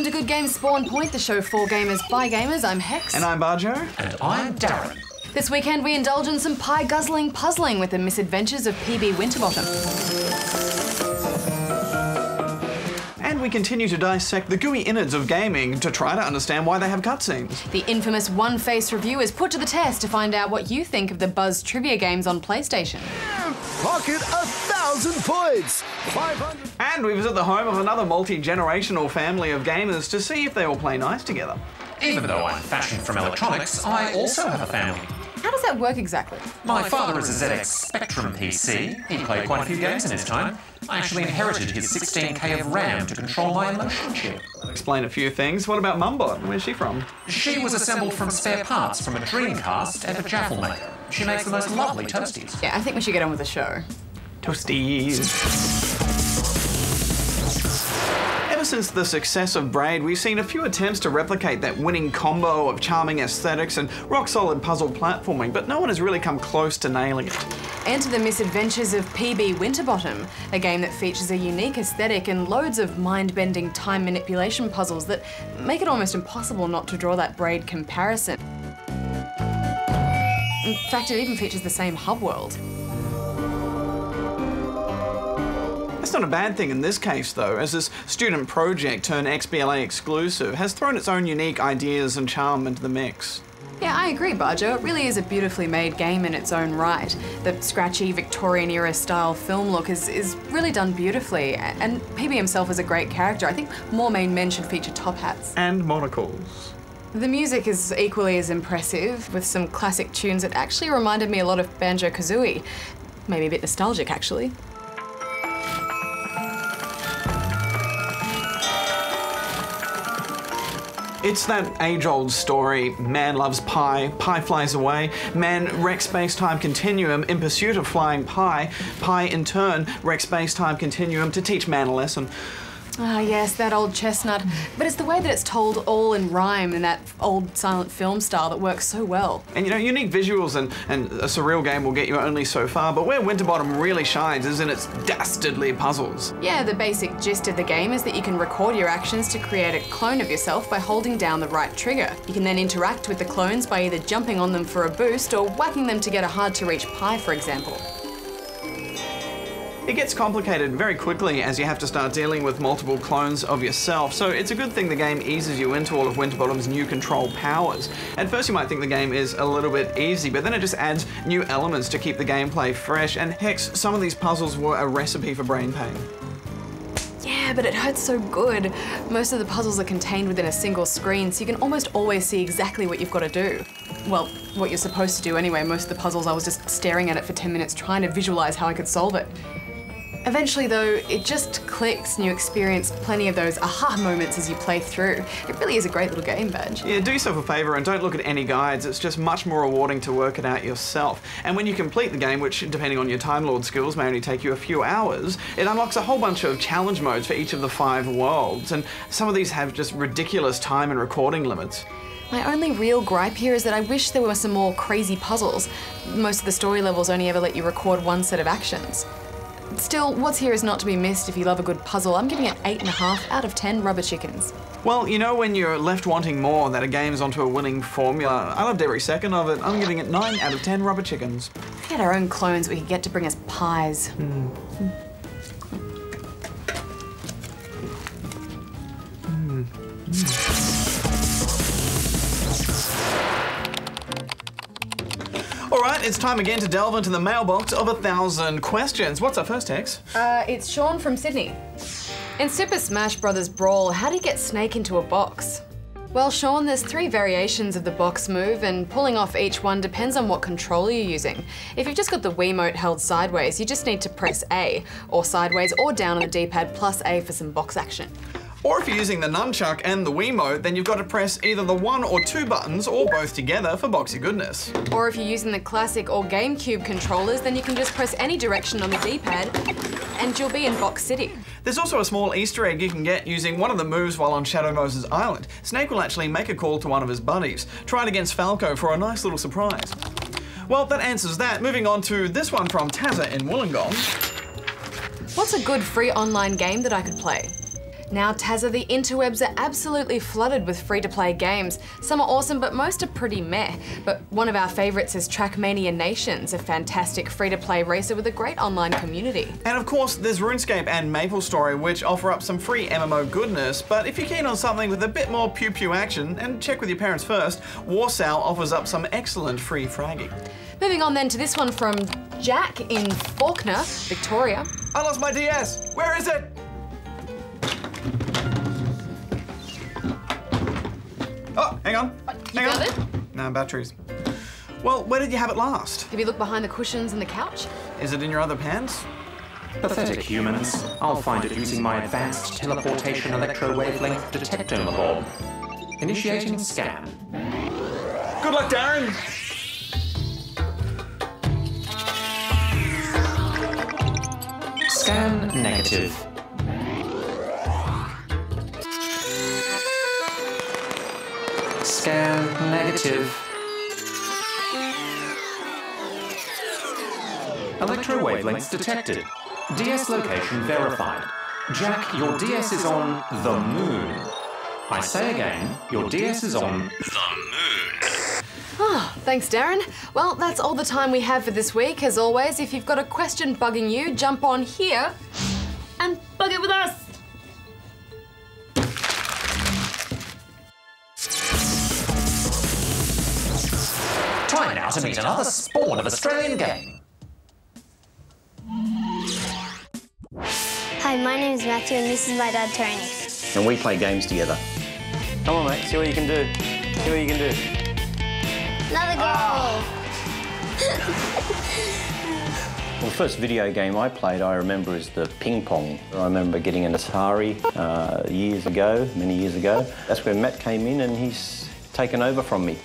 Welcome to Good Games Spawn Point, the show for gamers by gamers. I'm Hex. And I'm Barjo. And I'm Darren. This weekend we indulge in some pie guzzling puzzling with the Misadventures of PB Winterbottom. And we continue to dissect the gooey innards of gaming to try to understand why they have cutscenes. The infamous one-face review is put to the test to find out what you think of the Buzz trivia games on PlayStation. Pocket 1,000 points! 500. And we visit the home of another multi-generational family of gamers to see if they all play nice together. Even though I'm fashioned from electronics, I also have a family. How does that work exactly? My father is a ZX Spectrum PC. He played quite a few games in his time. I actually inherited his 16K of RAM to control my emotion chip. Explain a few things. What about Mumbot? Where's she from? She was assembled from spare parts from a Dreamcast and a Jaffle maker. She makes the most lovely toasties. Yeah, I think we should get on with the show. Toasties. Ever since the success of Braid, we've seen a few attempts to replicate that winning combo of charming aesthetics and rock-solid puzzle platforming, but no one has really come close to nailing it. Enter the Misadventures of PB Winterbottom, a game that features a unique aesthetic and loads of mind-bending time manipulation puzzles that make it almost impossible not to draw that Braid comparison. In fact, it even features the same hub world. That's not a bad thing in this case, though, as this student project turned XBLA exclusive has thrown its own unique ideas and charm into the mix. Yeah, I agree, Barjo. It really is a beautifully made game in its own right. The scratchy Victorian-era style film look is really done beautifully, and PB himself is a great character. I think more main men should feature top hats. And monocles. The music is equally as impressive, with some classic tunes that actually reminded me a lot of Banjo-Kazooie. Maybe a bit nostalgic, actually. It's that age-old story, man loves pie, pie flies away, man wrecks space-time continuum in pursuit of flying pie, pie in turn wrecks space-time continuum to teach man a lesson. Ah, yes, that old chestnut. But it's the way that it's told all in rhyme in that old silent film style that works so well. And you know, unique visuals and a surreal game will get you only so far, but where Winterbottom really shines is in its dastardly puzzles. Yeah, the basic gist of the game is that you can record your actions to create a clone of yourself by holding down the right trigger. You can then interact with the clones by either jumping on them for a boost or whacking them to get a hard-to-reach pie, for example. It gets complicated very quickly as you have to start dealing with multiple clones of yourself, so it's a good thing the game eases you into all of Winterbottom's new control powers. At first you might think the game is a little bit easy, but then it just adds new elements to keep the gameplay fresh, and hex, some of these puzzles were a recipe for brain pain. Yeah, but it hurts so good. Most of the puzzles are contained within a single screen, so you can almost always see exactly what you've got to do. Well, what you're supposed to do anyway. Most of the puzzles I was just staring at it for 10 minutes trying to visualize how I could solve it. Eventually though, it just clicks and you experience plenty of those aha moments as you play through. It really is a great little game, Badge. Yeah, do yourself a favour and don't look at any guides. It's just much more rewarding to work it out yourself. And when you complete the game, which depending on your Time Lord skills may only take you a few hours, it unlocks a whole bunch of challenge modes for each of the 5 worlds. And some of these have just ridiculous time and recording limits. My only real gripe here is that I wish there were some more crazy puzzles. Most of the story levels only ever let you record one set of actions. Still, what's here is not to be missed if you love a good puzzle. I'm giving it 8.5 out of 10 rubber chickens. Well, you know when you're left wanting more, that a game's onto a winning formula. I loved every second of it. I'm giving it 9 out of 10 rubber chickens. If we had our own clones, we could get to bring us pies. Alright, it's time again to delve into the mailbox of 1,000 questions. What's our first, Hex? It's Sean from Sydney. In Super Smash Bros. Brawl, how do you get Snake into a box? Well, Sean, there's 3 variations of the box move, and pulling off each one depends on what controller you're using. If you've just got the Wiimote held sideways, you just need to press A, or sideways or down on the D-pad plus A for some box action. Or if you're using the nunchuck and the Wiimote, then you've got to press either the 1 or 2 buttons, or both together for boxy goodness. Or if you're using the classic or GameCube controllers, then you can just press any direction on the D-pad, and you'll be in Box City. There's also a small Easter egg you can get using one of the moves while on Shadow Moses Island. Snake will actually make a call to one of his buddies. Try it against Falco for a nice little surprise. Well, that answers that. Moving on to this one from Tazza in Wollongong. What's a good free online game that I could play? Now, Tazza, the interwebs are absolutely flooded with free-to-play games. Some are awesome, but most are pretty meh. But one of our favourites is Trackmania Nations, a fantastic free-to-play racer with a great online community. And of course, there's RuneScape and MapleStory, which offer up some free MMO goodness, but if you're keen on something with a bit more pew-pew action, and check with your parents first, Warsow offers up some excellent free fragging. Moving on then to this one from Jack in Faulkner, Victoria. I lost my DS! Where is it? Oh, hang on. You got it? No, batteries. Well, where did you have it last? Have you looked behind the cushions and the couch? Is it in your other pants? Pathetic humans. I'll find it using my advanced teleportation electro-wavelength detector bomb. Initiating scan. Good luck, Darren! Scan negative. Scan negative. Electro wavelengths detected. DS location verified. Jack, your DS is on the moon. I say again, your DS is on the moon. Oh, thanks, Darren. Well, that's all the time we have for this week. As always, if you've got a question bugging you, jump on here and bug it with us. Time now to meet another spawn of Australian game. Hi, my name is Matthew and this is my dad, Tony. And we play games together. Come on, mate, see what you can do. See what you can do. Another goal! Well, the first video game I played, I remember, is the ping pong. I remember getting an Atari many years ago. That's where Matt came in and he's taken over from me.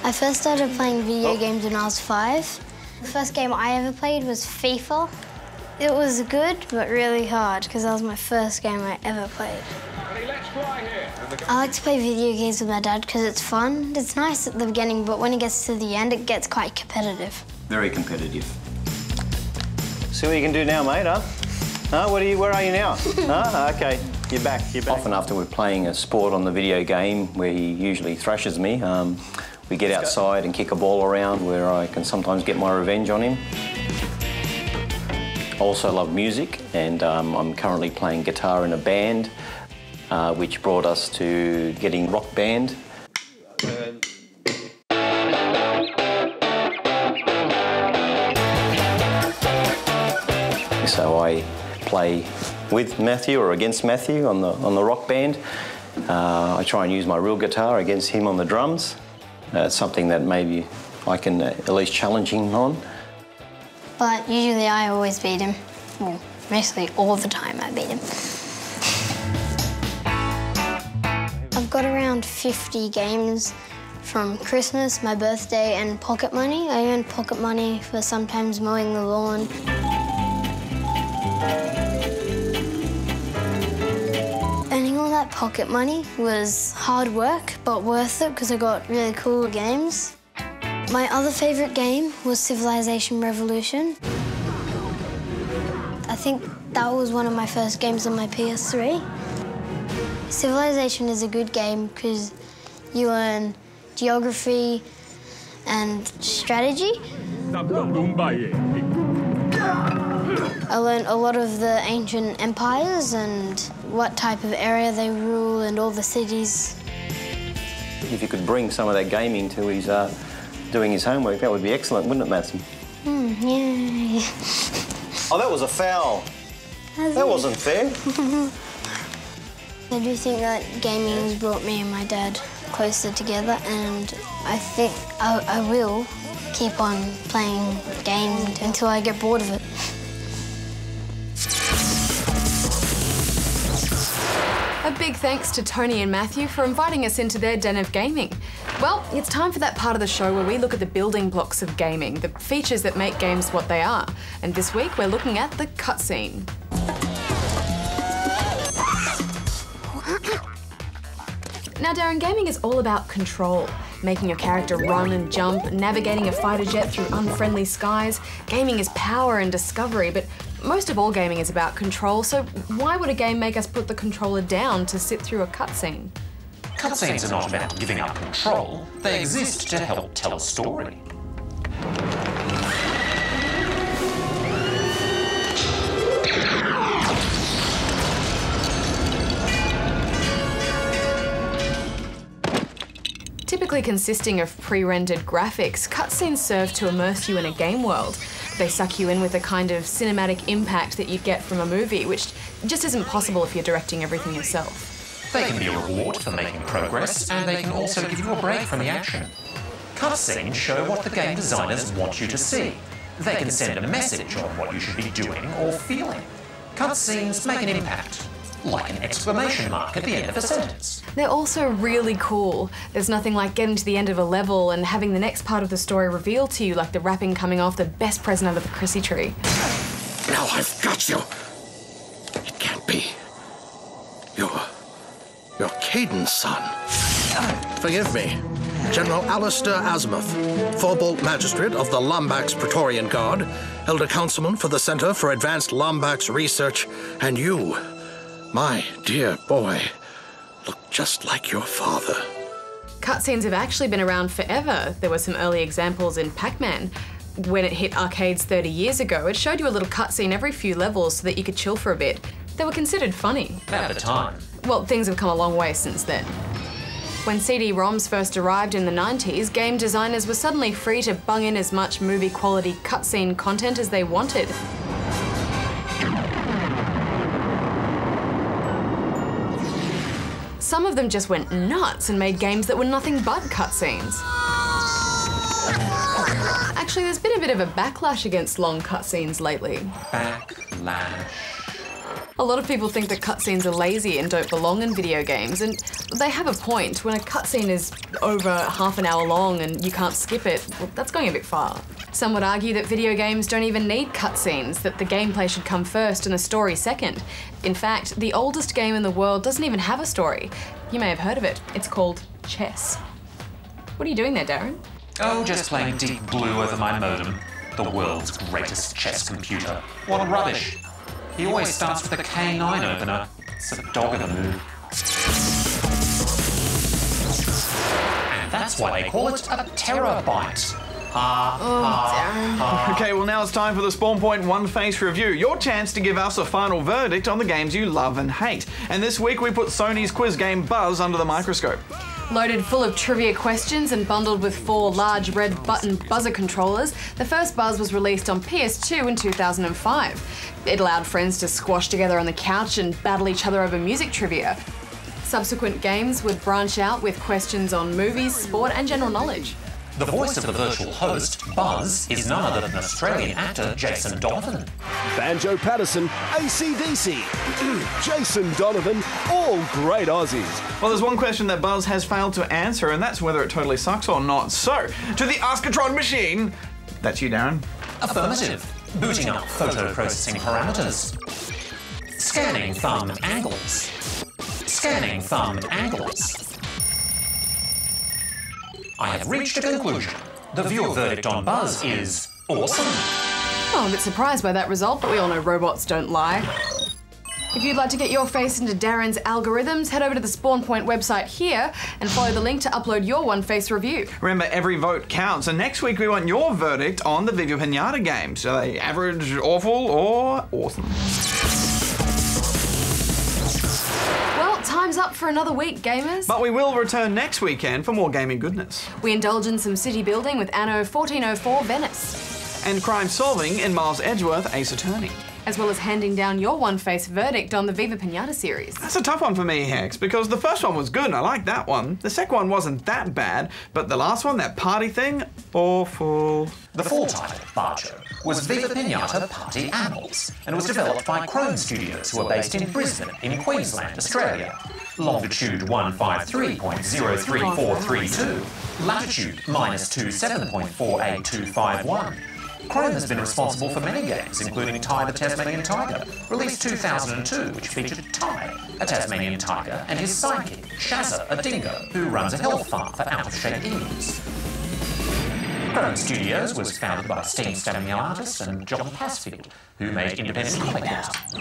I first started playing video games when I was 5. The first game I ever played was FIFA. It was good, but really hard, because that was my first game I ever played. I like to play video games with my dad because it's fun. It's nice at the beginning, but when it gets to the end, it gets quite competitive. Very competitive. See what you can do now, mate, huh? Huh? Where are you now? Huh? Okay, you're back. Often after we're playing a sport on the video game, where he usually thrashes me, we get outside and kick a ball around where I can sometimes get my revenge on him. I also love music, and I'm currently playing guitar in a band, which brought us to getting Rock Band. So I play with Matthew or against Matthew on the Rock Band. I try and use my real guitar against him on the drums. It's something that maybe I can at least challenge him on. But usually I always beat him. Well, mostly all the time I beat him. I've got around 50 games from Christmas, my birthday, and pocket money. I earned pocket money for sometimes mowing the lawn. Earning all that pocket money was hard work, but worth it because I got really cool games. My other favourite game was Civilization Revolution. I think that was one of my first games on my PS3. Civilization is a good game because you learn geography and strategy. I learned a lot of the ancient empires and what type of area they rule and all the cities. If you could bring some of that gaming to his doing his homework, that would be excellent, wouldn't it, Matthew? Yeah. Oh, that was a foul. That wasn't fair. I do think that gaming has brought me and my dad closer together, and I think I will keep on playing games until I get bored of it. A big thanks to Tony and Matthew for inviting us into their den of gaming. Well, it's time for that part of the show where we look at the building blocks of gaming, the features that make games what they are. And this week we're looking at the cutscene. Now, Darren, gaming is all about control. Making your character run and jump, navigating a fighter jet through unfriendly skies. Gaming is power and discovery, but most of all gaming is about control, so why would a game make us put the controller down to sit through a cutscene? Cutscenes are not about giving up control. They exist to help tell a story. Typically consisting of pre-rendered graphics, cutscenes serve to immerse you in a game world. They suck you in with a kind of cinematic impact that you'd get from a movie, which just isn't possible if you're directing everything yourself. They can be a reward for making progress, and they can also give you a break from the action. Cutscenes show what the game designers want you to see. They can send a message on what you should be doing or feeling. Cutscenes make an impact, like an exclamation mark at the end of a sentence. They're also really cool. There's nothing like getting to the end of a level and having the next part of the story revealed to you like the wrapping coming off the best present under the Chrissy tree. Now I've got you. It can't be. You're Caden's son. Forgive me. General Alistair Azimuth, Forbolt Magistrate of the Lombax Praetorian Guard, Elder Councilman for the Center for Advanced Lombax Research, and you, my dear boy, look just like your father. Cutscenes have actually been around forever. There were some early examples in Pac-Man. When it hit arcades 30 years ago, it showed you a little cutscene every few levels so that you could chill for a bit. They were considered funny. At the time. Well, things have come a long way since then. When CD-ROMs first arrived in the 90s, game designers were suddenly free to bung in as much movie-quality cutscene content as they wanted. Some of them just went nuts and made games that were nothing but cutscenes. Actually, there's been a bit of a backlash against long cutscenes lately. Backlash. A lot of people think that cutscenes are lazy and don't belong in video games, and they have a point. When a cutscene is over half an hour long and you can't skip it, well, that's going a bit far. Some would argue that video games don't even need cutscenes, that the gameplay should come first and the story second. In fact, the oldest game in the world doesn't even have a story. You may have heard of it. It's called chess. What are you doing there, Darren? Oh, just playing Deep Blue over my modem. The world's greatest chess computer. What rubbish. He always starts with a K9 opener. It's a dog of a move. And that's why they call it a terabyte. Okay, well now it's time for the Spawn Point One Face Review. Your chance to give us a final verdict on the games you love and hate. And this week we put Sony's quiz game Buzz under the microscope. Loaded full of trivia questions and bundled with 4 large red button buzzer controllers, the first Buzz was released on PS2 in 2005. It allowed friends to squash together on the couch and battle each other over music trivia. Subsequent games would branch out with questions on movies, sport and general knowledge. The voice of the virtual host, Buzz, is none other than Australian actor Jason Donovan. Banjo Patterson, AC/DC, Jason Donovan, all great Aussies. Well, there's one question that Buzz has failed to answer, and that's whether it totally sucks or not. So, to the Askatron machine. That's you, Darren. Affirmative. Booting up photo processing parameters. Scanning thumb angles. Scanning thumb angles. I have reached a conclusion. The viewer verdict on Buzz is awesome. Oh, I'm a bit surprised by that result, but we all know robots don't lie. If you'd like to get your face into Darren's algorithms, head over to the Spawn Point website here and follow the link to upload your One Face review. Remember, every vote counts, and next week we want your verdict on the Viva Pinata games. Are they average, awful, or awesome? Well, time's up for another week, gamers. But we will return next weekend for more gaming goodness. We indulge in some city building with Anno 1404 Venice. And crime solving in Miles Edgeworth Ace Attorney. As well as handing down your One Face verdict on the Viva Pinata series. That's a tough one for me, Hex, because the first one was good and I liked that one. The second one wasn't that bad, but the last one, that party thing, awful. The full title, Barjo, was Viva Pinata Party Animals, and was developed by Crone Studios, who are based in Brisbane, in Queensland, Australia. Longitude 153.033432, latitude -27.48251. Crone has been responsible for many games, including Ty the Tasmanian Tiger, released 2002, which featured Ty, a Tasmanian tiger, and his sidekick, Shazza, a dingo, who runs a health farm for out-of-shape emus. Growing Studios was founded by Steam Stamiel artist and John Passfield, who made independent comic books.